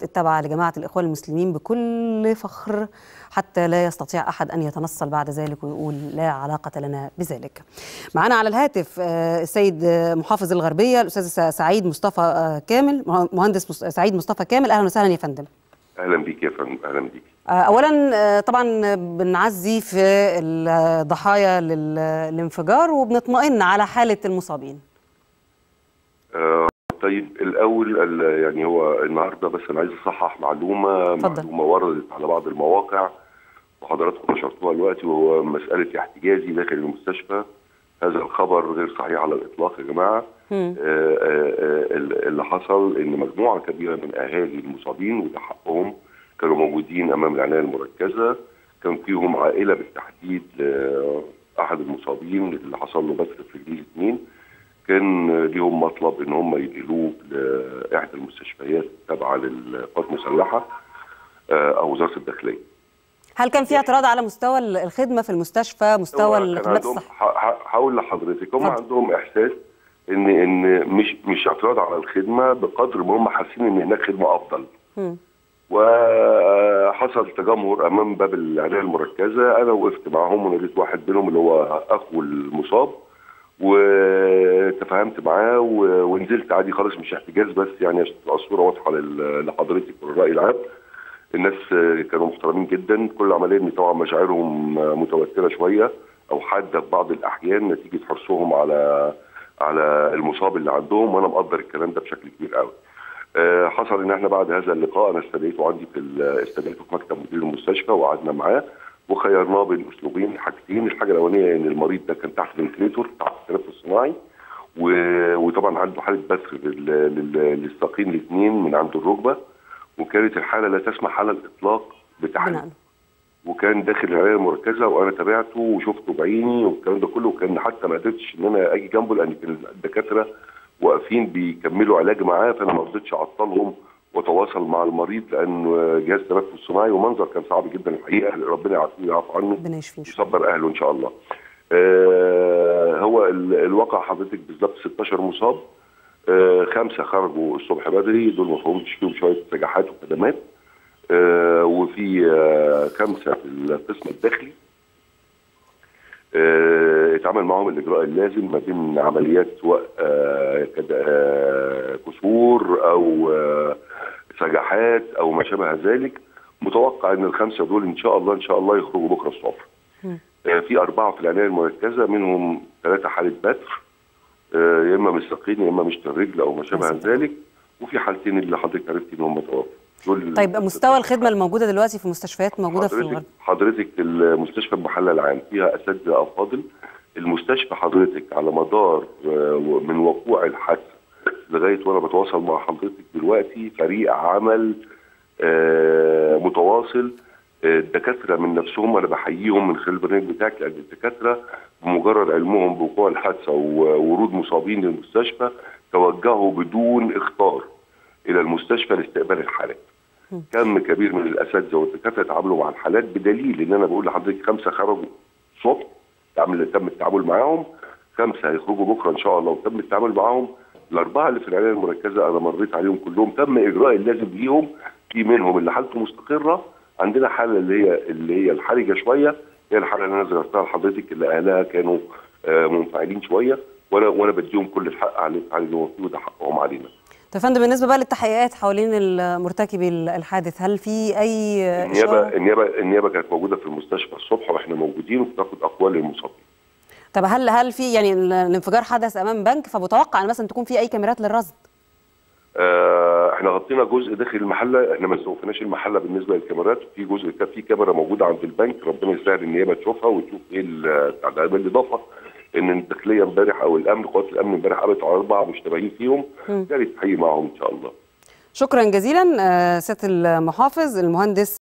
التابعة لجماعة الإخوان المسلمين بكل فخر حتى لا يستطيع أحد أن يتنصل بعد ذلك ويقول لا علاقة لنا بذلك. معنا على الهاتف السيد محافظ الغربية الأستاذ سعيد مصطفى كامل، مهندس سعيد مصطفى كامل. أهلا وسهلا يا فندم. أهلا بيك يا فندم. أهلا بيك. أولا طبعا بنعزي في الضحايا للانفجار وبنطمئن على حالة المصابين. طيب الأول يعني هو النهارده بس أنا عايز أصحح معلومة وردت على بعض المواقع وحضراتكم نشرتوها دلوقتي، وهو مسألة احتجازي داخل المستشفى. هذا الخبر غير صحيح على الإطلاق يا جماعة. اللي حصل إن مجموعة كبيرة من أهالي المصابين وده حقهم كانوا موجودين أمام العناية المركزة. كان فيهم عائلة بالتحديد أحد المصابين اللي حصل له بث في رجليه الاثنين، كان ليهم مطلب ان هم ينقلوه لاحدى المستشفيات التابعه للقوات المسلحه او وزاره الداخليه. هل كان في اعتراض على مستوى الخدمه في المستشفى، مستوى الخدمات الصحيه؟ هقول لحضرتك، هم عندهم احساس ان مش اعتراض على الخدمه بقدر ما هم حاسين ان هناك خدمه افضل. وحصل تجمهر امام باب العنايه المركزه، انا وقفت معاهم وناديت واحد منهم اللي هو اخو المصاب وتفاهمت معاه ونزلت عادي خالص، مش احتجاز بس يعني عشان تبقى الصوره واضحه لحضرتك والراي العام. الناس كانوا محترمين جدا. كل عمليه ان طبعا مشاعرهم متوتره شويه او حاده في بعض الاحيان نتيجه حرصهم على المصاب اللي عندهم، وانا مقدر الكلام ده بشكل كبير قوي. حصل ان احنا بعد هذا اللقاء انا استدعيته عندي استدعيته في مكتب مدير المستشفى وقعدنا معاه وخيرناه بين اسلوبين حاجتين. الحاجه الاولانيه ان المريض ده كان تحت فنتليتور، تحت التنفس الصناعي، وطبعا عنده حاله بث للساقين الاثنين من عند الركبه، وكانت الحاله لا تسمح على الاطلاق بتحريك، وكان داخل العنايه المركزه وانا تابعته وشفته بعيني والكلام ده كله، وكان حتى ما قدرتش ان انا اجي جنبه لان كان الدكاتره واقفين بيكملوا علاج معاه، فانا ما رضيتش اعطلهم وتواصل مع المريض لان جهاز تنفس صناعي، ومنظر كان صعب جدا الحقيقه. ربنا يعافيه ويعفو عنه ويصبر اهله ان شاء الله. هو الواقع حضرتك بالظبط 16 مصاب، 5 خرجوا الصبح بدري، دول ما فيهمش فيهم شويه نجاحات وخدمات، وفي 5 في القسم الداخلي اتعمل معهم الاجراء اللازم ما بين عمليات سواء كسور او سجاحات او ما شابه ذلك. متوقع ان ال5 دول ان شاء الله يخرجوا بكره الصبح. في 4 في العنايه المركزه، منهم 3 حاله بتر، يا اما من الساقين يا اما مشط الرجل او ما شابه ذلك، وفي حالتين اللي حضرتك عرفتي ان هم توفوا. طيب مستوى الخدمه الموجوده دلوقتي في المستشفيات موجوده في الغرب؟ حضرتك المستشفى المحلى العام فيها اساتذه افاضل. المستشفى حضرتك على مدار من وقوع الحادثه لغايه وانا بتواصل مع حضرتك دلوقتي فريق عمل متواصل. الدكاتره من نفسهم انا بحييهم من خلال البرنامج بتاعك، لان الدكاتره بمجرد علمهم بوقوع الحادثه وورود مصابين للمستشفى توجهوا بدون اخطار الى المستشفى لاستقبال الحالات. كم كبير من الاساتذه والدكاتره تعاملوا مع الحالات، بدليل ان انا بقول لحضرتك 5 خرجوا الصبح تم التعامل معاهم، 5 هيخرجوا بكره ان شاء الله وتم التعامل معاهم. ال4 اللي في العنايه المركزه انا مريت عليهم كلهم، تم اجراء اللازم ليهم. في منهم اللي حالته مستقره، عندنا حاله اللي هي الحرجه شويه، هي الحاله اللي انا ذكرتها لحضرتك اللي اهلها كانوا منفعلين شويه، وانا بديهم كل الحق على اللي هو فيه، وده حقهم علينا. طيب يا فندم، بالنسبه بقى للتحقيقات حوالين مرتكبي الحادث، هل في اي النيابه كانت موجوده في المستشفى الصبح واحنا موجودين وبتاخد اقوال المصابين. طب هل في يعني الانفجار حدث امام بنك، فمتوقع ان مثلا تكون في اي كاميرات للرصد؟ احنا غطينا جزء داخل المحله، احنا ما استوفيناش المحله بالنسبه للكاميرات. في جزء كان في كاميرا موجوده عند البنك، ربنا يسهل النيابه تشوفها وتشوف ايه بالاضافه ان الداخليه امبارح او الامن قوات الامن امبارح قبضت على 4 مشتبهين فيهم، جاري التحقيق معهم ان شاء الله. شكرا جزيلا سياده المحافظ المهندس